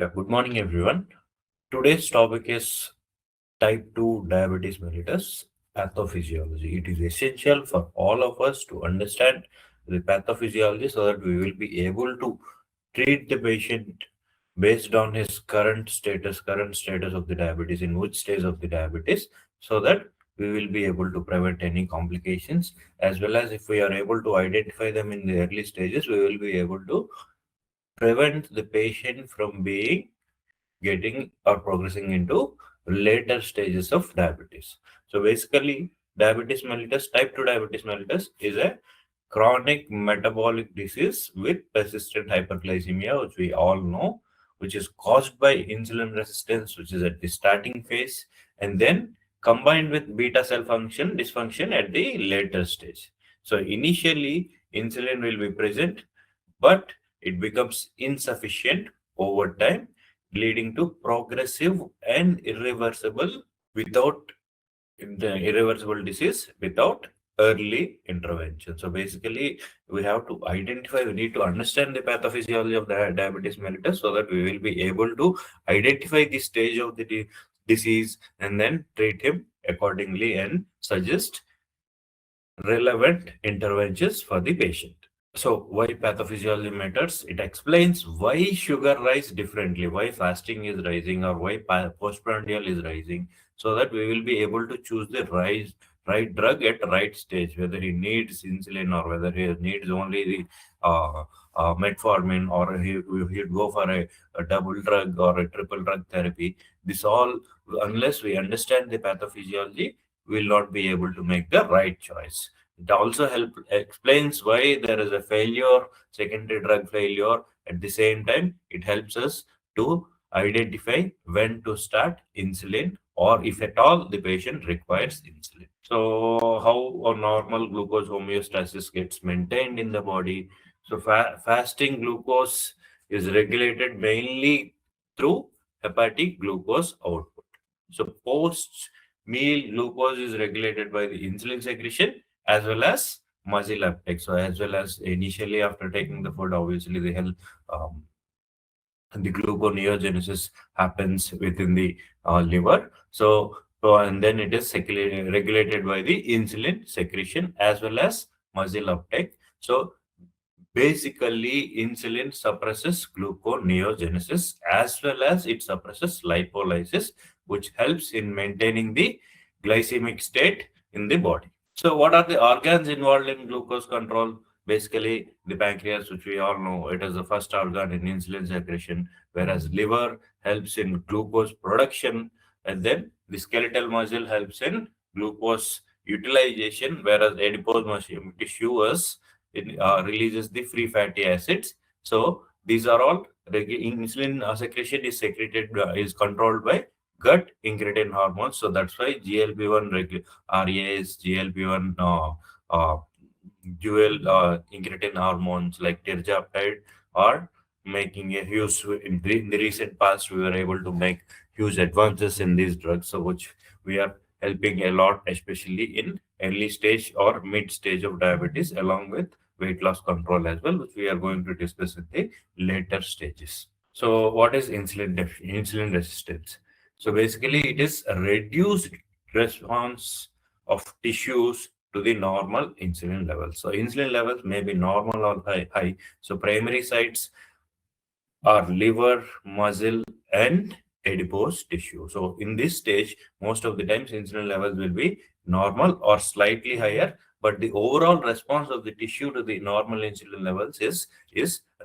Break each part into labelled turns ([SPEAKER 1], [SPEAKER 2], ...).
[SPEAKER 1] Yeah, good morning, everyone. Today's topic is type 2 diabetes mellitus pathophysiology. It is essential for all of us to understand the pathophysiology so that we will be able to treat the patient based on his current status of the diabetes, in which stage of the diabetes, so that we will be able to prevent any complications, as well as if we are able to identify them in the early stages, we will be able to prevent the patient from being getting or progressing into later stages of diabetes. So basically, diabetes mellitus, type 2 diabetes mellitus is a chronic metabolic disease with persistent hyperglycemia, which we all know, which is caused by insulin resistance, which is at the starting phase, and then combined with beta cell function dysfunction at the later stage. So initially, insulin will be present, but it becomes insufficient over time, leading to progressive and irreversible disease without early intervention. So basically, we have to identify, we need to understand the pathophysiology of the diabetes mellitus so that we will be able to identify the stage of the disease and then treat him accordingly and suggest relevant interventions for the patient. So why pathophysiology matters? It explains why sugar rise differently, why fasting is rising, or why postprandial is rising, so that we will be able to choose the right drug at right stage, whether he needs insulin or whether he needs only the metformin, or he'd go for a double drug or a triple drug therapy. This all, unless we understand the pathophysiology, will not be able to make the right choice. It also explains why there is a failure, secondary drug failure. At the same time, it helps us to identify when to start insulin, or if at all the patient requires insulin. So how a normal glucose homeostasis gets maintained in the body? So fasting glucose is regulated mainly through hepatic glucose output. So post meal glucose is regulated by the insulin secretion as well as muscle uptake. So as well as initially after taking the food, obviously um, the gluconeogenesis happens within the liver. So and then it is regulated by the insulin secretion as well as muscle uptake. So basically, insulin suppresses gluconeogenesis as well as it suppresses lipolysis, which helps in maintaining the glycemic state in the body. So, what are the organs involved in glucose control? Basically, the pancreas, which we all know, it is the first organ in insulin secretion, whereas liver helps in glucose production, and then the skeletal muscle helps in glucose utilization, whereas adipose tissue releases the free fatty acids. So these are all insulin secretion is is controlled by gut incretin hormones. So that's why GLP-1 RAs, GLP-1 dual incretin hormones like tirzepatide are making a huge in the recent past. We were able to make huge advances in these drugs, so which we are helping a lot, especially in early stage or mid stage of diabetes, along with weight loss control as well, which we are going to discuss in the later stages. So, what is insulin resistance? So, basically, it is a reduced response of tissues to the normal insulin levels. So, insulin levels may be normal or high. So, primary sites are liver, muscle, and adipose tissue. So, in this stage, most of the times insulin levels will be normal or slightly higher, but the overall response of the tissue to the normal insulin levels is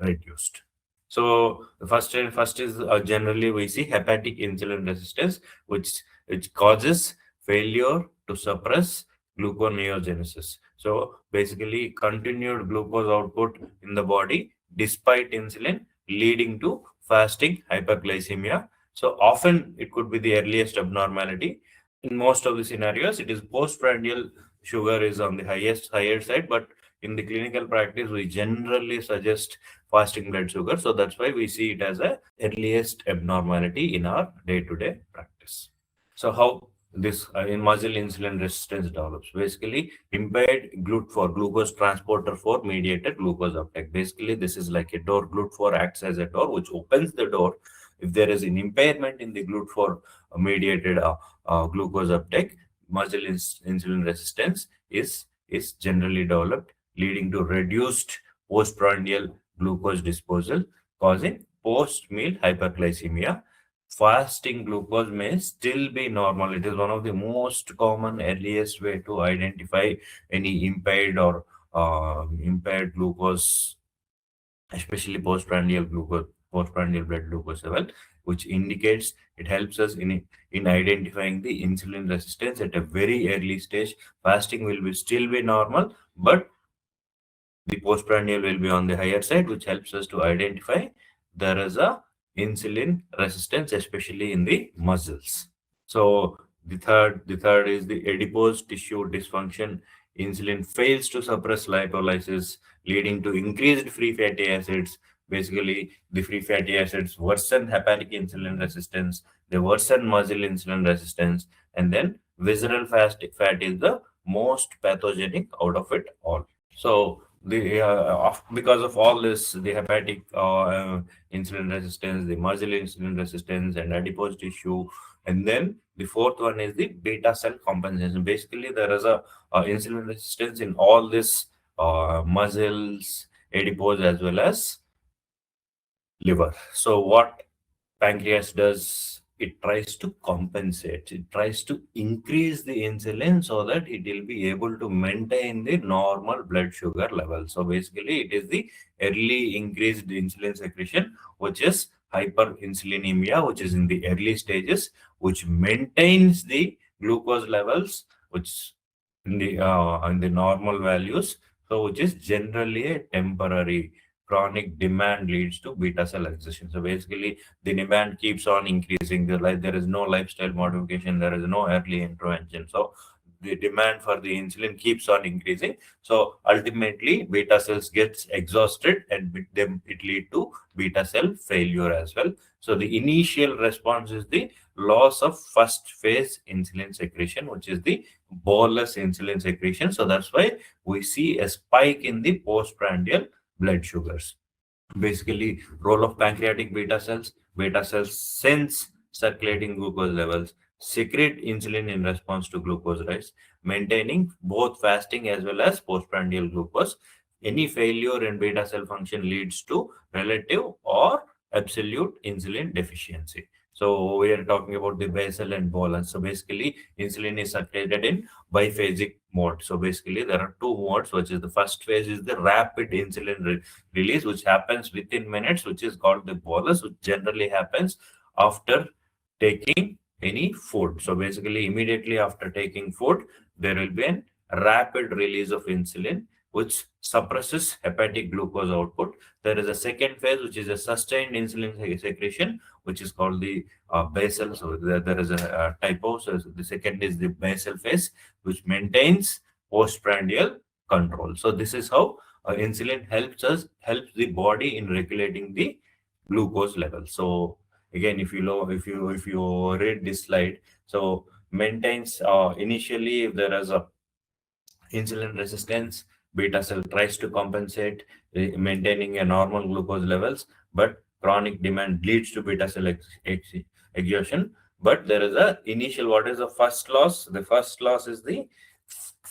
[SPEAKER 1] reduced. So the first is generally we see hepatic insulin resistance, which causes failure to suppress gluconeogenesis. So basically, continued glucose output in the body despite insulin, leading to fasting hyperglycemia. So often it could be the earliest abnormality. In most of the scenarios, it is postprandial sugar is on the higher side, but in the clinical practice, we generally suggest fasting blood sugar. So that's why we see it as a earliest abnormality in our day-to-day practice. So how this in muscle insulin resistance develops? Basically, impaired GLUT4 glucose transporter 4 mediated glucose uptake. Basically, this is like a door. GLUT4 acts as a door which opens the door if there is an impairment in the GLUT4 mediated glucose uptake, muscle insulin resistance is generally developed, leading to reduced postprandial glucose disposal, causing post-meal hyperglycemia. Fasting glucose may still be normal. It is one of the most common, earliest way to identify any impaired glucose, especially postprandial blood glucose level, which indicates it helps us in identifying the insulin resistance at a very early stage. Fasting will be still be normal, but the postprandial will be on the higher side, which helps us to identify there is a insulin resistance, especially in the muscles. So the third is the adipose tissue dysfunction. Insulin fails to suppress lipolysis, leading to increased free fatty acids. Basically, the free fatty acids worsen hepatic insulin resistance, they worsen muscle insulin resistance, and then visceral fat is the most pathogenic out of it all. So because of all this, the hepatic insulin resistance, the muscle insulin resistance, and adipose tissue, and then the fourth one is the beta cell compensation. Basically, there is a insulin resistance in all this muscles, adipose, as well as liver. So what pancreas does, it tries to compensate, it tries to increase the insulin so that it will be able to maintain the normal blood sugar level. So basically it is the early increased insulin secretion, which is hyperinsulinemia, which is in the early stages, which maintains the glucose levels, which in the normal values, so which is generally a temporary. Chronic demand leads to beta cell exhaustion. So basically, the demand keeps on increasing. There is no lifestyle modification. There is no early intervention. So the demand for the insulin keeps on increasing. So ultimately, beta cells gets exhausted, and with them it lead to beta cell failure as well. So the initial response is the loss of first phase insulin secretion, which is the bolus insulin secretion. So that's why we see a spike in the postprandial blood sugars. Basically, role of pancreatic beta cells sense circulating glucose levels, secrete insulin in response to glucose rise, maintaining both fasting as well as postprandial glucose. Any failure in beta cell function leads to relative or absolute insulin deficiency. So we are talking about the basal and bolus. So basically, insulin is circulated in biphasic mode. So basically, there are two modes, which is the first phase is the rapid insulin release, which happens within minutes, which is called the bolus, which generally happens after taking any food. So basically, immediately after taking food, there will be a rapid release of insulin, which suppresses hepatic glucose output. There is a second phase, which is a sustained insulin secretion, which is called the basal. So there is a typo. So the second is the basal phase, which maintains postprandial control. So this is how insulin helps the body in regulating the glucose level. So again, if you read this slide, so maintains initially, if there is a insulin resistance, beta cell tries to compensate, maintaining a normal glucose levels, but chronic demand leads to beta cell exhaustion. But there is a initial, what is the first loss? The first loss is the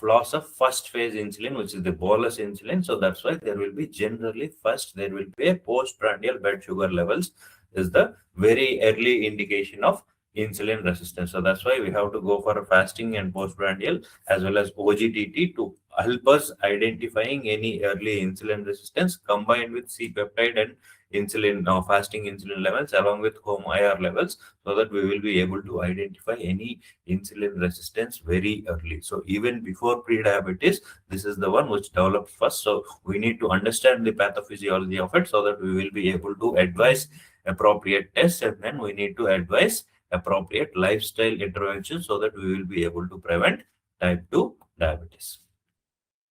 [SPEAKER 1] loss of first phase insulin, which is the bolus insulin. So that's why there will be generally first, there will be a postprandial blood sugar levels is the very early indication of insulin resistance. So that's why we have to go for a fasting and postprandial as well as OGTT to help us identifying any early insulin resistance combined with C-peptide and insulin fasting insulin levels along with home IR levels, so that we will be able to identify any insulin resistance very early. So even before pre-diabetes, this is the one which develops first. So we need to understand the pathophysiology of it so that we will be able to advise appropriate tests, and then we need to advise appropriate lifestyle intervention so that we will be able to prevent type 2 diabetes.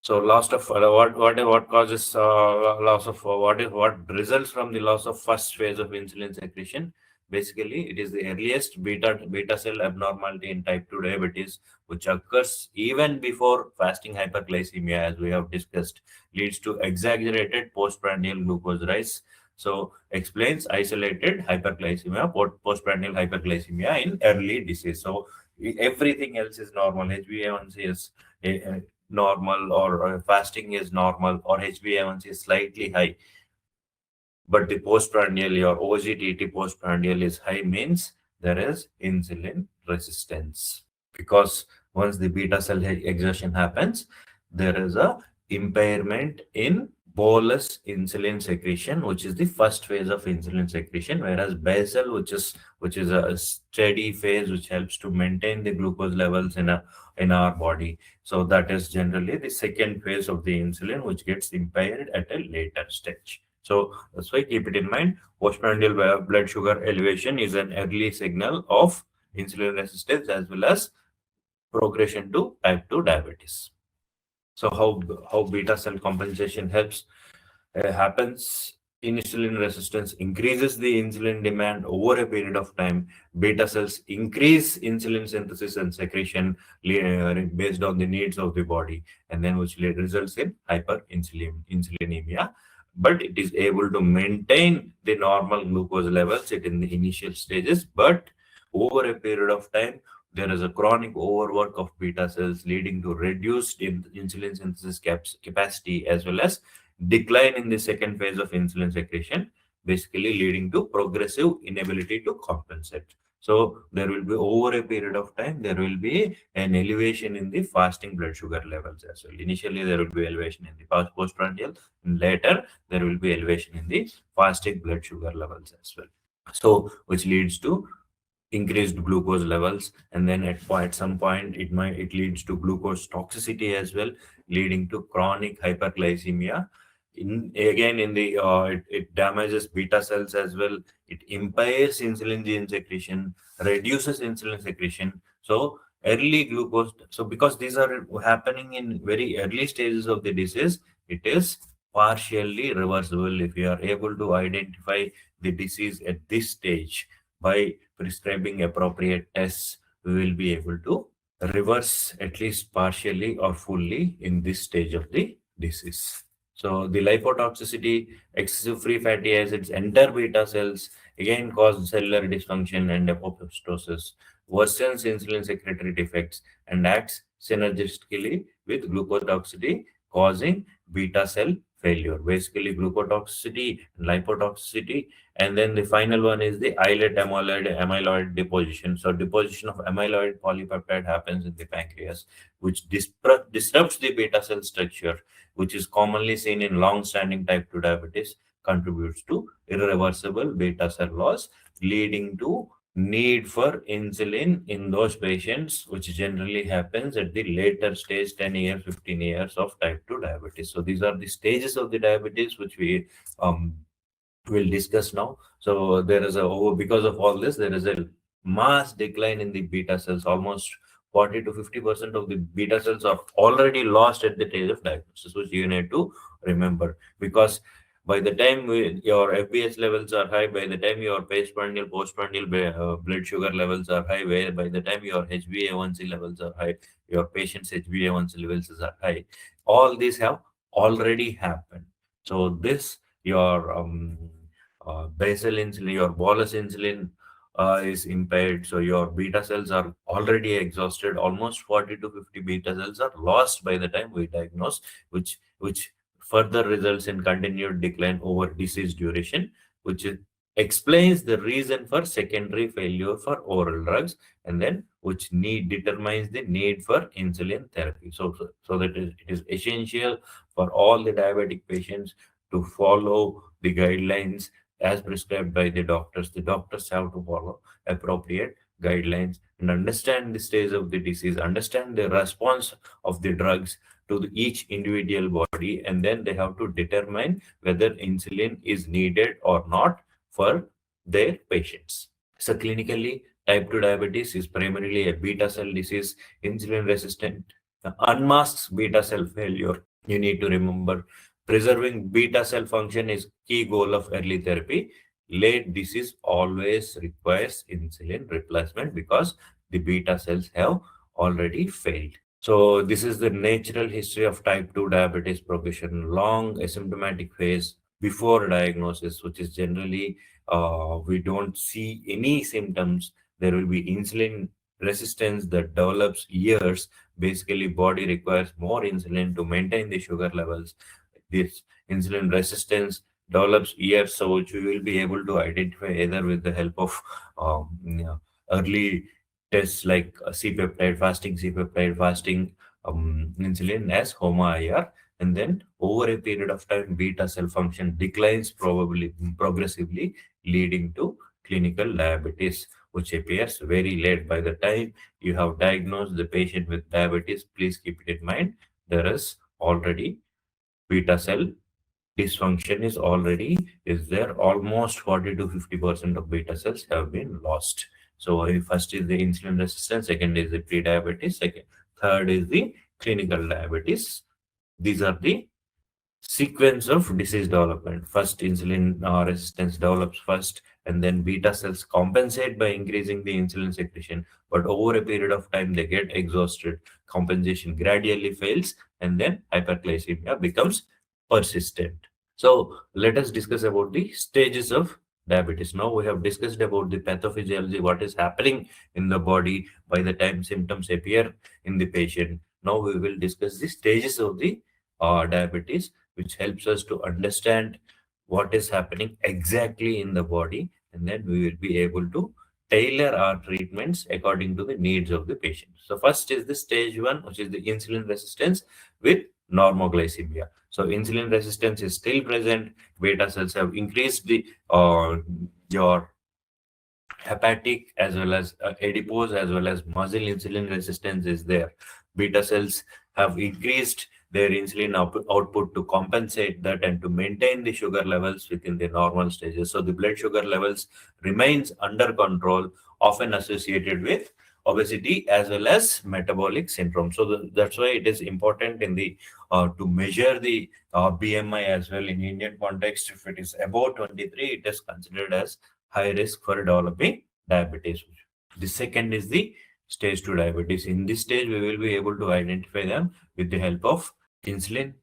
[SPEAKER 1] So loss of what causes loss of what results from the loss of first phase of insulin secretion? Basically, it is the earliest beta cell abnormality in type 2 diabetes, which occurs even before fasting hyperglycemia, as we have discussed, leads to exaggerated postprandial glucose rise. So explains isolated hyperglycemia, postprandial hyperglycemia in early disease. So everything else is normal. HbA1c is normal, or fasting is normal, or HbA1c is slightly high. But the postprandial or OGTT postprandial is high means there is insulin resistance. Because once the beta cell exhaustion happens, there is a impairment in bolus insulin secretion, which is the first phase of insulin secretion, whereas basal, which is a steady phase which helps to maintain the glucose levels in our body. So that is generally the second phase of the insulin, which gets impaired at a later stage. So that's why keep it in mind. Postprandial blood sugar elevation is an early signal of insulin resistance as well as progression to type 2 diabetes. So how beta cell compensation happens. Insulin resistance increases the insulin demand over a period of time. Beta cells increase insulin synthesis and secretion based on the needs of the body, and then which results in hyperinsulinemia. But it is able to maintain the normal glucose levels in the initial stages, but over a period of time, there is a chronic overwork of beta cells leading to reduced insulin synthesis capacity, as well as decline in the second phase of insulin secretion, basically leading to progressive inability to compensate. So there will be, over a period of time, there will be an elevation in the fasting blood sugar levels as well. Initially, there will be elevation in the postprandial, and later there will be elevation in the fasting blood sugar levels as well. So which leads to increased glucose levels, and then at some point it leads to glucose toxicity as well, leading to chronic hyperglycemia. It damages beta cells as well. It impairs insulin gene secretion, reduces insulin secretion. So early glucose, so because these are happening in very early stages of the disease, it is partially reversible if you are able to identify the disease at this stage. By prescribing appropriate tests, we will be able to reverse at least partially or fully in this stage of the disease. So the lipotoxicity, excessive free fatty acids enter beta cells, again cause cellular dysfunction and apoptosis, worsens insulin secretory defects, and acts synergistically with glucotoxicity, causing beta cell failure. Basically, glucotoxicity, lipotoxicity, and then the final one is the islet amyloid deposition. So deposition of amyloid polypeptide happens in the pancreas, which disrupts the beta cell structure, which is commonly seen in long-standing type 2 diabetes, contributes to irreversible beta cell loss, leading to need for insulin in those patients, which generally happens at the later stage, 10 years, 15 years of type 2 diabetes. So these are the stages of the diabetes which we will discuss now. So there is because of all this, there is a mass decline in the beta cells. Almost 40 to 50% of the beta cells are already lost at the stage of diagnosis, which you need to remember. Because by the time your FBS levels are high, by the time your postprandial blood sugar levels are high, where by the time your HbA1c levels are high, your patient's HbA1c levels are high, all these have already happened. So this, your basal insulin, your bolus insulin is impaired. So your beta cells are already exhausted. Almost 40 to 50 beta cells are lost by the time we diagnose, which further results in continued decline over disease duration, which explains the reason for secondary failure for oral drugs, and then which determines the need for insulin therapy. So that it is essential for all the diabetic patients to follow the guidelines as prescribed by the doctors. The doctors have to follow appropriate guidelines and understand the stage of the disease, understand the response of the drugs to each individual body, and then they have to determine whether insulin is needed or not for their patients. So clinically, type 2 diabetes is primarily a beta cell disease. Insulin resistant unmasks beta cell failure. You need to remember, preserving beta cell function is key goal of early therapy. Late disease always requires insulin replacement because the beta cells have already failed. So this is the natural history of type 2 diabetes progression. Long asymptomatic phase, before diagnosis, which is generally we don't see any symptoms. There will be insulin resistance that develops years. Basically, body requires more insulin to maintain the sugar levels. This insulin resistance develops years, so which we will be able to identify either with the help of early tests like C-peptide, fasting insulin as HOMA-IR, and then over a period of time, beta cell function declines probably progressively, leading to clinical diabetes, which appears very late. By the time you have diagnosed the patient with diabetes, please keep it in mind there is already beta cell dysfunction is there. Almost 40 to 50% of beta cells have been lost. So first is the insulin resistance, second is the pre-diabetes, third is the clinical diabetes. These are the sequence of disease development. First, insulin resistance develops first, and then beta cells compensate by increasing the insulin secretion. But over a period of time, they get exhausted. Compensation gradually fails, and then hyperglycemia becomes persistent. So let us discuss about the stages of diabetes. Now we have discussed about the pathophysiology, what is happening in the body by the time symptoms appear in the patient. Now we will discuss the stages of the diabetes, which helps us to understand what is happening exactly in the body, and then we will be able to tailor our treatments according to the needs of the patient. So first is the stage one, which is the insulin resistance with normoglycemia. So insulin resistance is still present. Beta cells have increased the your hepatic as well as adipose as well as muscle insulin resistance is there. Beta cells have increased their insulin output to compensate that and to maintain the sugar levels within the normal stages. So the blood sugar levels remains under control, often associated with obesity as well as metabolic syndrome. So that's why it is important in the to measure the BMI as well in Indian context. If it is above 23, it is considered as high risk for developing diabetes. The second is the stage 2 diabetes. In this stage, we will be able to identify them with the help of insulin,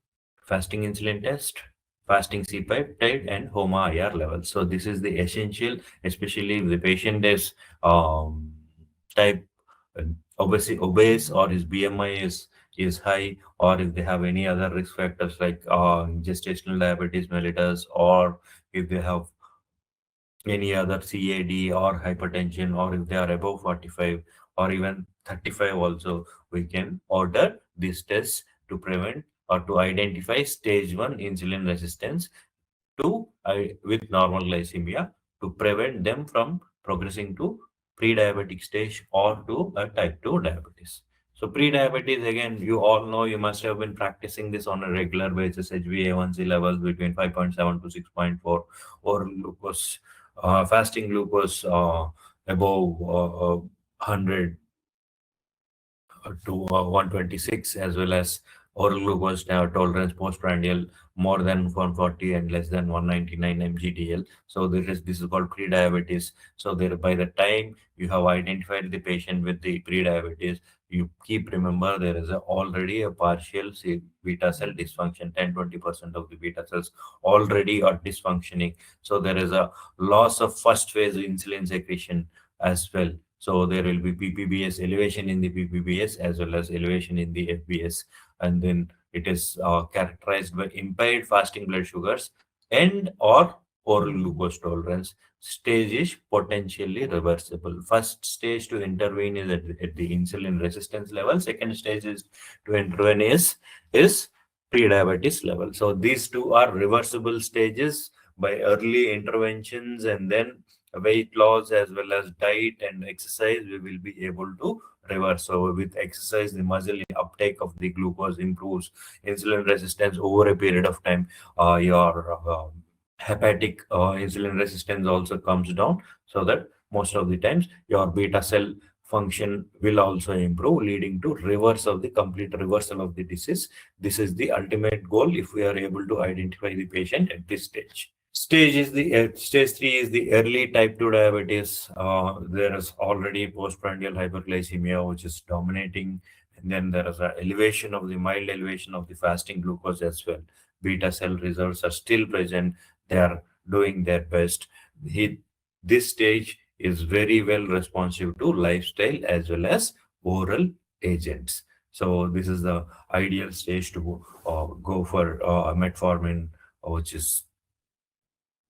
[SPEAKER 1] fasting insulin test, fasting C-peptide, and HOMA-IR levels. So this is the essential, especially if the patient is type obese or his BMI is high, or if they have any other risk factors like gestational diabetes mellitus, or if they have any other CAD or hypertension, or if they are above 45 or even 35 also, we can order these tests to prevent or to identify stage 1 insulin resistance to with normal glycemia, to prevent them from progressing to pre-diabetic stage or to a type 2 diabetes. So pre-diabetes, again, you all know, you must have been practicing this on a regular basis. HbA1c levels between 5.7 to 6.4, or glucose, fasting glucose above 100 to 126, as well as oral glucose tolerance postprandial more than 140 and less than 199 mgdl. So this is called pre-diabetes. So there, by the time you have identified the patient with the pre-diabetes, you keep remember there is already a partial beta cell dysfunction. 10-20% of the beta cells already are dysfunctioning. So there is a loss of first phase insulin secretion as well. So there will be ppbs, elevation in the ppbs as well as elevation in the fbs, and then it is characterized by impaired fasting blood sugars and or oral glucose tolerance. Stage is potentially reversible. First stage to intervene is at the insulin resistance level. Second stage is to intervene is pre-diabetes level. So these two are reversible stages by early interventions, and then weight loss as well as diet and exercise, we will be able to reverse. So with exercise, the muscle uptake of the glucose improves, insulin resistance over a period of time, your hepatic insulin resistance also comes down, so that most of the times your beta cell function will also improve, leading to reverse of the complete reversal of the disease. This is the ultimate goal if we are able to identify the patient at this stage. Stage 3 is the early type 2 diabetes. There is already postprandial hyperglycemia, which is dominating, and then there is a elevation of the mild elevation of the fasting glucose as well. beta cell reserves are still present. They are doing their best. This stage is very well responsive to lifestyle as well as oral agents. So this is the ideal stage to go for metformin, which is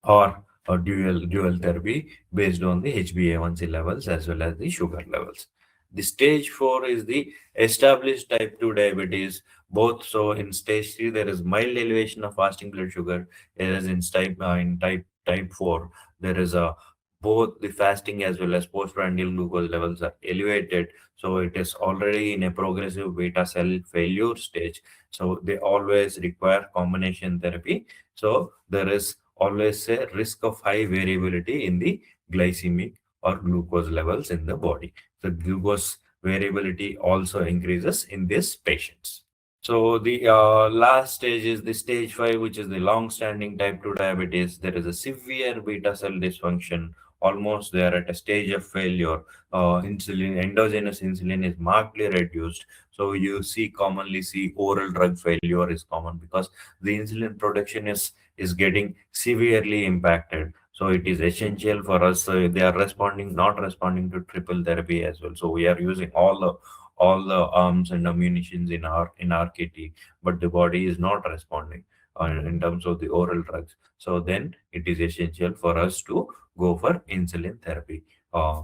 [SPEAKER 1] or dual therapy based on the HbA1c levels as well as the sugar levels. The stage 4 is the established type 2 diabetes. Both so in stage 3 there is mild elevation of fasting blood sugar, whereas in type 4 there is a both the fasting as well as postprandial glucose levels are elevated. So it is already in a progressive beta cell failure stage. So they always require combination therapy. So there is always a risk of high variability in the glycemic or glucose levels in the body. So glucose variability also increases in these patients. So the last stage is the stage 5, which is the long-standing type 2 diabetes. There is a severe beta cell dysfunction. Almost they are at a stage of failure. Endogenous insulin is markedly reduced. So you commonly see oral drug failure is common because the insulin production is getting severely impacted. So it is essential for us. They are not responding to triple therapy as well. So we are using all the arms and ammunitions in our kitty, but the body is not responding in terms of the oral drugs. So then it is essential for us to go for insulin therapy. Uh,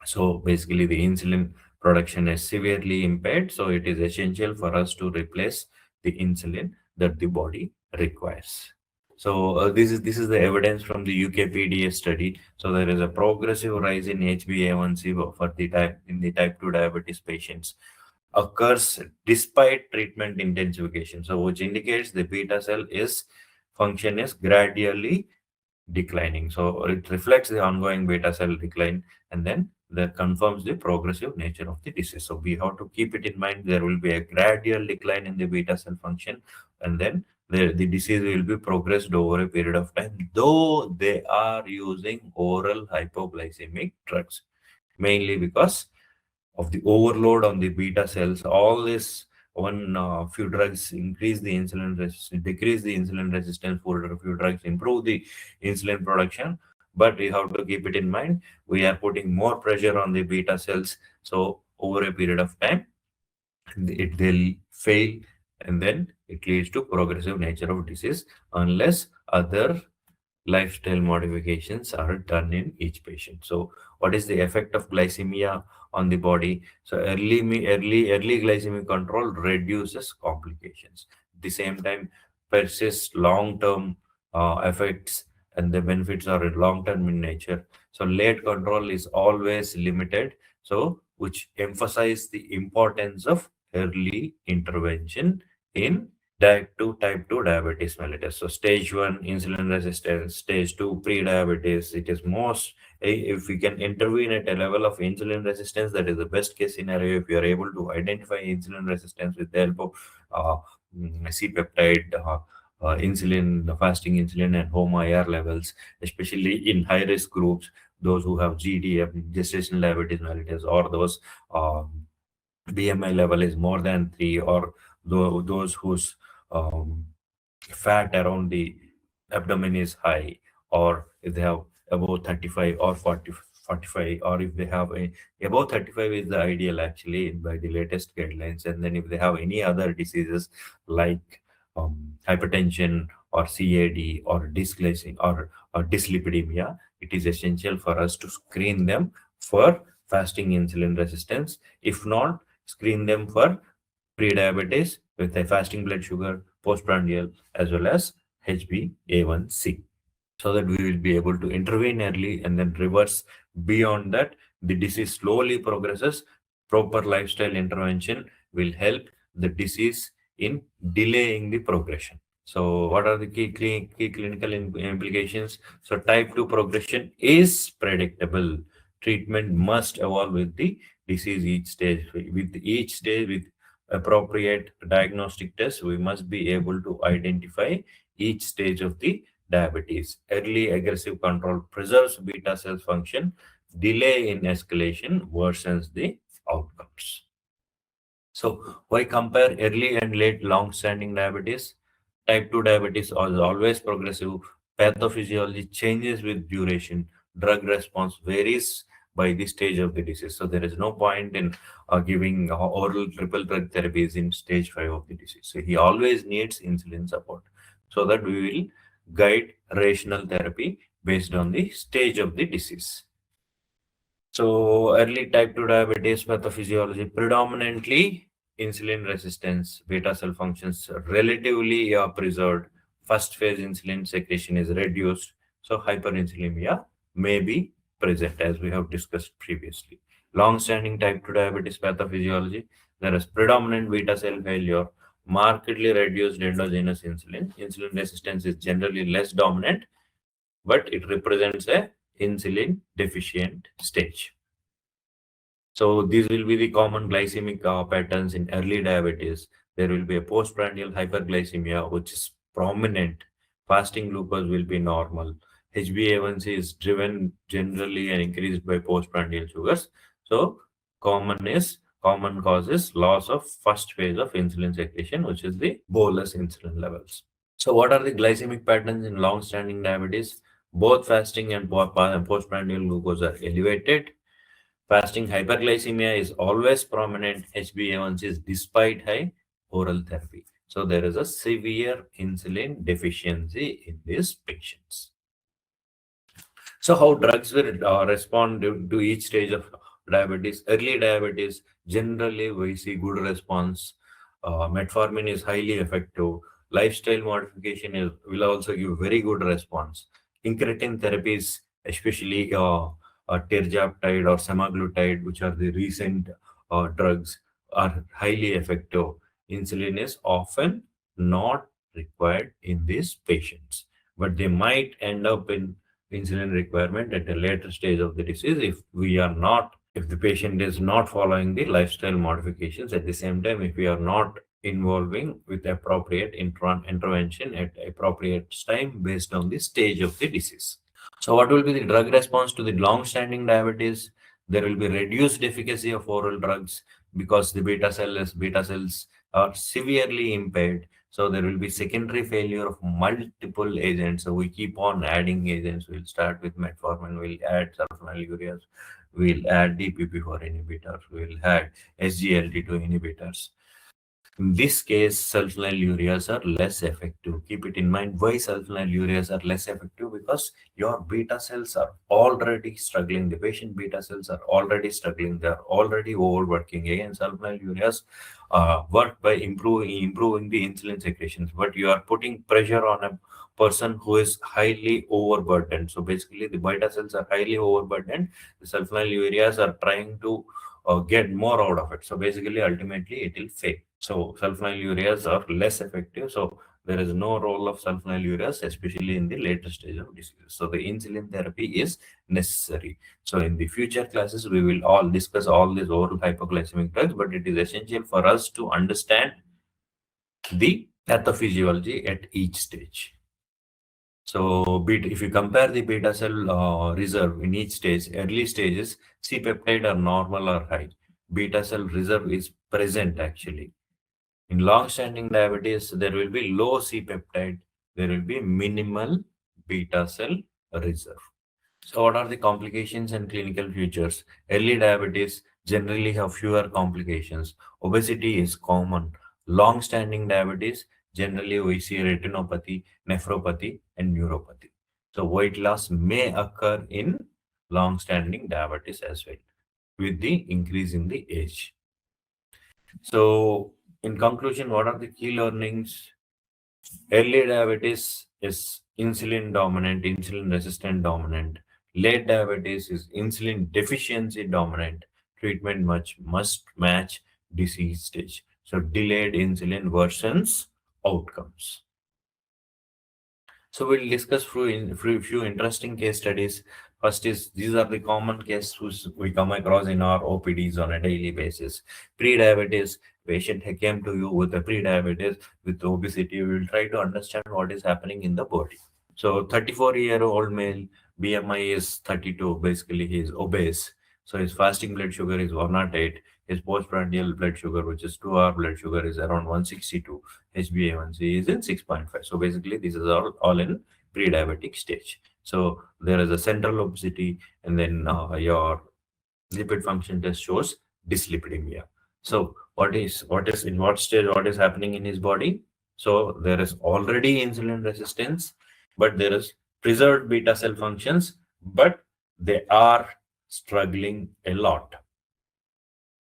[SPEAKER 1] so basically, the insulin production is severely impaired. So it is essential for us to replace the insulin that the body requires. So this is the evidence from the UKPDS study. So there is a progressive rise in HbA1c for the type 2 diabetes patients occurs despite treatment intensification. So which indicates the beta cell is function is gradually declining. So it reflects the ongoing beta cell decline, and then that confirms the progressive nature of the disease. So we have to keep it in mind. There will be a gradual decline in the beta cell function, and then the disease will be progressed over a period of time, though they are using oral hypoglycemic drugs, mainly because of the overload on the beta cells. All this one few drugs increase the insulin resistance, decrease the insulin resistance. For a few drugs improve the insulin production, but we have to keep it in mind. We are putting more pressure on the beta cells. So over a period of time, it will fail, and then it leads to progressive nature of disease unless other lifestyle modifications are done in each patient. So, what is the effect of glycemia on the body? So, early glycemic control reduces complications. At the same time, persists long-term effects, and the benefits are long-term in nature. So, late control is always limited. So, which emphasize the importance of early intervention in type 2 diabetes mellitus. So stage 1 insulin resistance, stage 2 pre-diabetes. It is most if we can intervene at a level of insulin resistance, that is the best case scenario. If you are able to identify insulin resistance with the help of C-peptide, insulin, the fasting insulin, and home IR levels, especially in high risk groups, those who have GDM, gestational diabetes mellitus, or those BMI level is more than 3, or those whose um, fat around the abdomen is high, or if they have above 35 or 45, or if they have above 35 is the ideal actually by the latest guidelines. And then if they have any other diseases like hypertension or CAD or dysglycemia or dyslipidemia, it is essential for us to screen them for fasting insulin resistance. If not, screen them for pre-diabetes with a fasting blood sugar, postprandial, as well as HbA1c, so that we will be able to intervene early and then reverse. Beyond that, the disease slowly progresses. Proper lifestyle intervention will help the disease in delaying the progression. So, what are the key clinical implications? So, type 2 progression is predictable. Treatment must evolve with the disease each stage. With each stage, with appropriate diagnostic tests, we must be able to identify each stage of the diabetes. Early aggressive control preserves beta cell function. Delay in escalation worsens the outcomes. So, why compare early and late long-standing diabetes? Type 2 diabetes is always progressive. Pathophysiology changes with duration. Drug response varies by the stage of the disease. So there is no point in giving oral triple drug therapies in stage 5 of the disease. So he always needs insulin support so that we will guide rational therapy based on the stage of the disease. So early type 2 diabetes pathophysiology, predominantly insulin resistance, beta cell functions relatively preserved. First phase insulin secretion is reduced. So hyperinsulinemia may be present as we have discussed previously. Long-standing type 2 diabetes pathophysiology, there is predominant beta cell failure, markedly reduced endogenous insulin. Insulin resistance is generally less dominant, but it represents a insulin deficient stage. So these will be the common glycemic patterns in early diabetes. There will be a postprandial hyperglycemia, which is prominent. Fasting glucose will be normal. HbA1c is driven generally and increased by postprandial sugars. So common cause is loss of first phase of insulin secretion, which is the bolus insulin levels. So what are the glycemic patterns in long-standing diabetes? Both fasting and postprandial glucose are elevated. Fasting hyperglycemia is always prominent. HbA1c is despite high oral therapy. So there is a severe insulin deficiency in these patients. So how drugs will respond to each stage of diabetes? Early diabetes, generally we see good response. Metformin is highly effective. Lifestyle modification will also give very good response. Incretin therapies, especially tirzepatide or semaglutide, which are the recent drugs, are highly effective. Insulin is often not required in these patients, but they might end up in insulin requirement at a later stage of the disease if the patient is not following the lifestyle modifications. At the same time, if we are not involving with appropriate intervention at appropriate time based on the stage of the disease. So what will be the drug response to the long-standing diabetes? There will be reduced efficacy of oral drugs because the beta cells are severely impaired. So there will be secondary failure of multiple agents. So we keep on adding agents. We'll start with metformin, we'll add sulfonylureas, we'll add DPP4 inhibitors, we'll add SGLT2 inhibitors. In this case, sulfonylureas are less effective. Keep it in mind why sulfonylureas are less effective, because your beta cells are already struggling. The patient beta cells are already struggling. They are already overworking. Again, sulfonylureas work by improving the insulin secretions, but you are putting pressure on a person who is highly overburdened. So basically, the beta cells are highly overburdened. The sulfonylureas are trying to get more out of it. So basically, ultimately, it will fail. So sulfonylureas are less effective. So there is no role of sulfonylureas, especially in the later stage of disease. So the insulin therapy is necessary. So in the future classes, we will all discuss all these oral hypoglycemic drugs, but it is essential for us to understand the pathophysiology at each stage. So if you compare the beta cell reserve in each stage, early stages, C-peptide are normal or high. Beta cell reserve is present actually. In long-standing diabetes, there will be low C-peptide. There will be minimal beta cell reserve. So what are the complications and clinical features? Early diabetes generally have fewer complications. Obesity is common. Long-standing diabetes, generally we see retinopathy, nephropathy, and neuropathy. So weight loss may occur in long-standing diabetes as well with the increase in the age. So in conclusion, what are the key learnings? Early diabetes is insulin dominant, insulin resistant dominant. Late diabetes is insulin deficiency dominant. Treatment must match disease stage. So delayed insulin worsens outcomes. So we'll discuss few interesting case studies. First is, these are the common cases we come across in our OPDs on a daily basis. Pre-diabetes, patient came to you with a pre-diabetes with obesity. We will try to understand what is happening in the body. So 34-year-old male, BMI is 32, basically he is obese. So his fasting blood sugar is 108. His postprandial blood sugar, which is 2-hour blood sugar, is around 162. HbA1c is in 6.5. So basically, this is all in pre-diabetic stage. So there is a central obesity, and then your lipid function test shows dyslipidemia. So what is in what stage, what is happening in his body? So there is already insulin resistance, but there is preserved beta cell functions, but they are struggling a lot.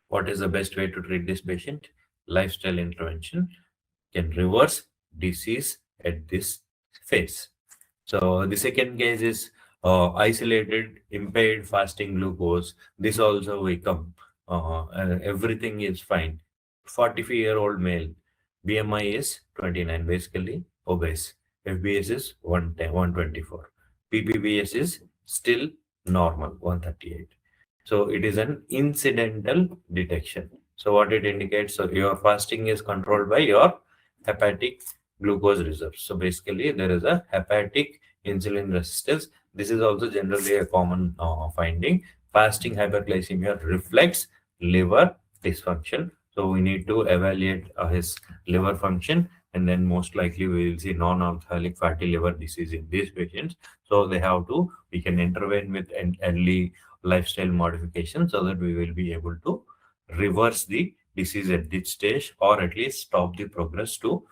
[SPEAKER 1] What is the best way to treat this patient? Lifestyle intervention can reverse disease at this phase. So the second case is isolated impaired fasting glucose. This also will come. Everything is fine. 45-year-old male, BMI is 29, basically obese. FBS is 110, 124. PPBS is still normal, 138. So it is an incidental detection. So what it indicates, so your fasting is controlled by your hepatic glucose reserves. So basically there is a hepatic insulin resistance. This is also generally a common finding. Fasting hyperglycemia reflects liver dysfunction. So we need to evaluate his liver function, and then most likely we will see non-alcoholic fatty liver disease in these patients. So we can intervene with an early lifestyle modification so that we will be able to reverse the disease at this stage, or at least stop the progress to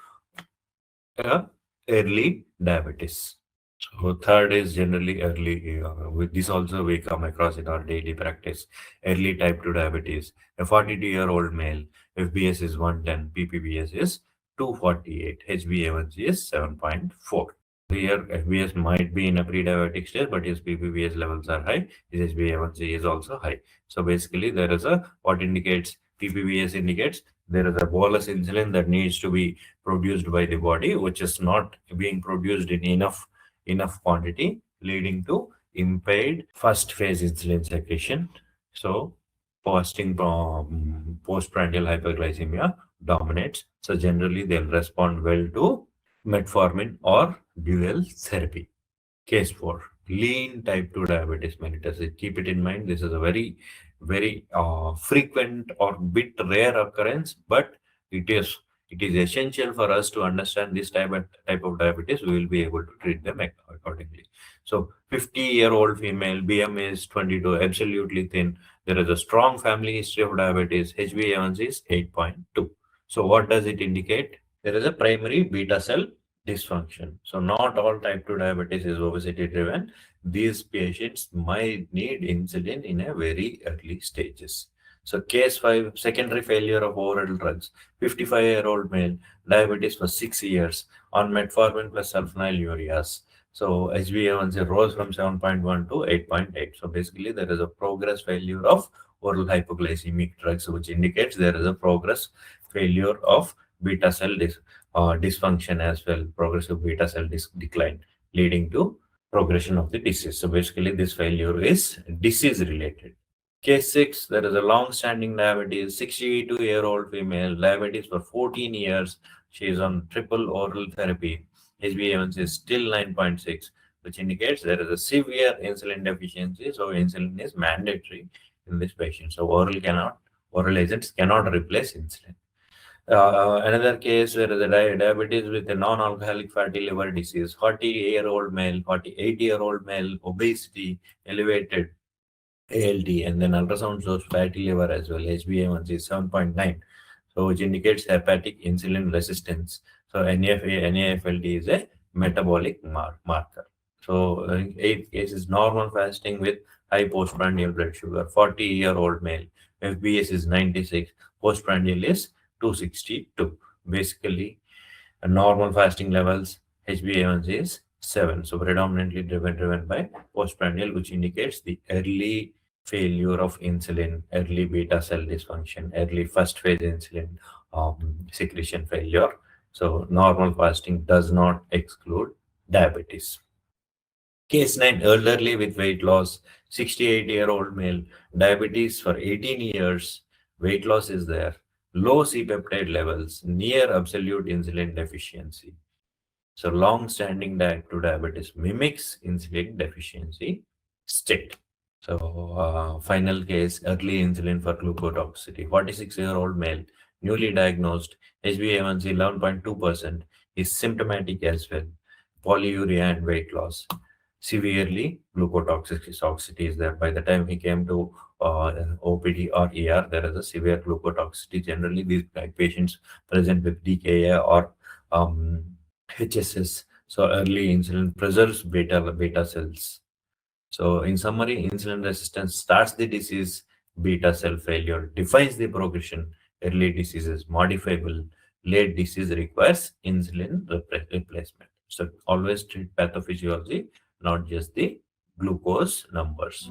[SPEAKER 1] early diabetes. So third is generally early. With this also we come across in our daily practice. Early type 2 diabetes. A 42-year-old male, FBS is 110, PPBS is 248, HbA1c is 7.4. Here FBS might be in a pre-diabetic state, but his PPBS levels are high. His HbA1c is also high. So basically there is what indicates PPBS indicates there is a bolus insulin that needs to be produced by the body, which is not being produced in enough quantity, leading to impaired first phase insulin secretion. So postprandial hyperglycemia dominates. So generally they'll respond well to metformin or dual therapy. Case 4, lean type 2 diabetes mellitus. Keep it in mind, this is a very frequent or bit rare occurrence, but it is essential for us to understand this type of diabetes. We will be able to treat them accordingly. So 50-year-old female, BMI is 22, absolutely thin. There is a strong family history of diabetes. HbA1c is 8.2. So what does it indicate? There is a primary beta cell dysfunction. So not all type 2 diabetes is obesity driven. These patients might need insulin in a very early stages. So case 5, secondary failure of oral drugs. 55-year-old male, diabetes for 6 years on metformin plus sulfonylureas. So HbA1c rose from 7.1 to 8.8. So basically there is a progress failure of oral hypoglycemic drugs, which indicates there is a progress failure of beta cell dysfunction as well, progressive beta cell decline, leading to progression of the disease. So basically this failure is disease related. Case 6, there is a long-standing diabetes, 62-year-old female, diabetes for 14 years. She is on triple oral therapy. HbA1c is still 9.6, which indicates there is a severe insulin deficiency. So insulin is mandatory in this patient. So oral agents cannot replace insulin. Another case where the diabetes with a non-alcoholic fatty liver disease, 40-year-old male, 48-year-old male, obesity, elevated ALT, and then ultrasound shows fatty liver as well. HbA1c is 7.9, so which indicates hepatic insulin resistance. So NAFLD is a metabolic marker. So eighth case is normal fasting with high postprandial blood sugar, 40-year-old male, FBS is 96, postprandial is 262. Basically, normal fasting levels, HbA1c is 7. So predominantly driven by postprandial, which indicates the early failure of insulin, early beta cell dysfunction, early first phase insulin secretion failure. So normal fasting does not exclude diabetes. Case 9, elderly with weight loss, 68-year-old male, diabetes for 18 years, weight loss is there, low C-peptide levels, near absolute insulin deficiency. So long-standing type 2 diabetes mimics insulin deficiency state. So, final case, early insulin for glucotoxicity. 46-year-old male, newly diagnosed, HbA1c 11.2%, is symptomatic as well. Polyuria and weight loss. Severely glucotoxicity is there. By the time he came to OPD or ER, there is a severe glucotoxicity. Generally, these patients present with DKA or HSS. So, early insulin preserves beta cells. So, in summary, insulin resistance starts the disease, beta cell failure defines the progression, early disease is modifiable, late disease requires insulin replacement. So, always treat pathophysiology, not just the glucose numbers.